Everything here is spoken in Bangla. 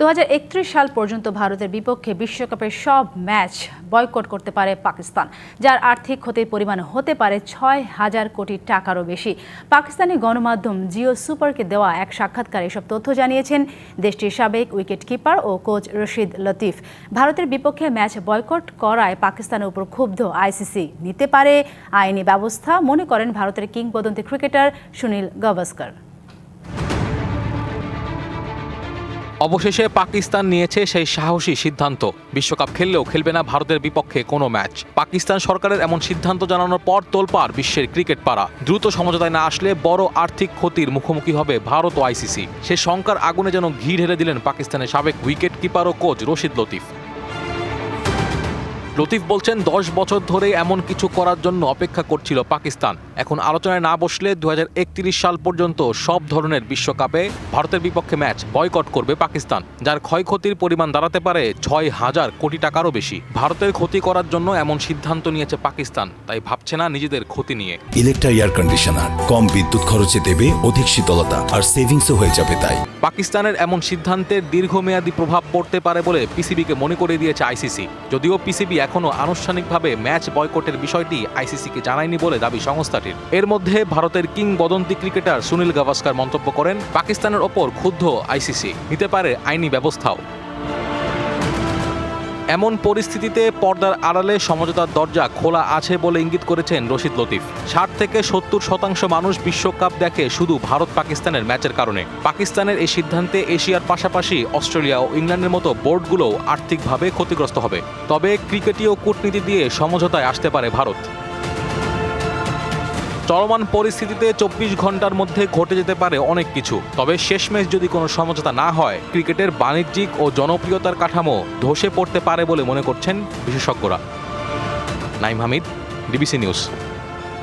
2031 সাল পর্যন্ত ভারতের বিপক্ষে বিশ্বকাপের সব ম্যাচ বয়কট করতে পারে পাকিস্তান, যার আর্থিক ক্ষতির পরিমাণ হতে পারে 6,000 কোটি টাকারও বেশি। পাকিস্তানি গণমাধ্যম জিও সুপারকে দেওয়া এক সাক্ষাৎকারে এসব তথ্য জানিয়েছেন দেশটির সাবেক উইকেট কিপার ও কোচ রশিদ লতিফ। ভারতের বিপক্ষে ম্যাচ বয়কট করায় পাকিস্তানের উপর ক্ষুব্ধ আইসিসি নিতে পারে আইনি ব্যবস্থা, মনে করেন ভারতের কিংবদন্তি ক্রিকেটার সুনীল গাভাস্কর। অবশেষে পাকিস্তান নিয়েছে সেই সাহসী সিদ্ধান্ত। বিশ্বকাপ খেললেও খেলবে না ভারতের বিপক্ষে কোনো ম্যাচ। পাকিস্তান সরকারের এমন সিদ্ধান্ত জানানোর পর তোলপাড় বিশ্বের ক্রিকেট পাড়া। দ্রুত সমঝোতায় না আসলে বড় আর্থিক ক্ষতির মুখোমুখি হবে ভারত ও আইসিসি। সে শঙ্কার আগুনে যেন ঘি ঢেলে দিলেন পাকিস্তানের সাবেক উইকেট কিপার ও কোচ রশিদ লতিফ। লতিফ বলছেন 10 বছর ধরে এমন কিছু করার জন্য অপেক্ষা করছিল পাকিস্তান। এখন আলোচনায় না বসলে 2031 সাল পর্যন্ত সব ধরনের বিশ্বকাপে ভারতের বিপক্ষে ম্যাচ বয়কট করবে পাকিস্তান, যার ক্ষয়ক্ষতির পরিমাণ দাঁড়াতে পারে 6,000 কোটি টাকারও বেশি। ভারতের ক্ষতি করার জন্য এমন সিদ্ধান্ত নিয়েছে পাকিস্তান, তাই ভাবছে না নিজেদের ক্ষতি নিয়ে। ইলেকট্রা এয়ার কন্ডিশনার কম বিদ্যুৎ খরচে দেবে অধিক শীতলতা আর সেভিংসও হয়ে যাবে। তাই পাকিস্তানের এমন সিদ্ধান্তের দীর্ঘমেয়াদী প্রভাব পড়তে পারে বলে পিসিবিকে মনে করে দিয়েছে আইসিসি। যদিও পিসিবি এখনও আনুষ্ঠানিকভাবে ম্যাচ বয়কটের বিষয়টি আইসিসিকে জানায়নি বলে দাবি সংস্থাটির। এর মধ্যে ভারতের কিংবদন্তি ক্রিকেটার সুনীল গাভাস্কর মন্তব্য করেন, পাকিস্তানের ওপর ক্ষুব্ধ আইসিসি, নিতে পারে আইনি ব্যবস্থাও। এমন পরিস্থিতিতে পর্দার আড়ালে সমঝোতার দরজা খোলা আছে বলে ইঙ্গিত করেছেন রশিদ লতিফ। 60 থেকে 70% মানুষ বিশ্বকাপ দেখে শুধু ভারত পাকিস্তানের ম্যাচের কারণে। পাকিস্তানের এই সিদ্ধান্তে এশিয়ার পাশাপাশি অস্ট্রেলিয়া ও ইংল্যান্ডের মতো বোর্ডগুলোও আর্থিকভাবে ক্ষতিগ্রস্ত হবে। তবে ক্রিকেটীয় কূটনীতি দিয়ে সমঝোতায় আসতে পারে ভারত। চলমান পরিস্থিতিতে 24 ঘন্টার মধ্যে ঘটে যেতে পারে অনেক কিছু। তবে শেষমেশ যদি কোনো সমঝোতা না হয়, ক্রিকেটের বাণিজ্যিক ও জনপ্রিয়তার কাঠামো ধসে পড়তে পারে বলে মনে করছেন বিশেষজ্ঞরা। Naim Hamid, DBC news.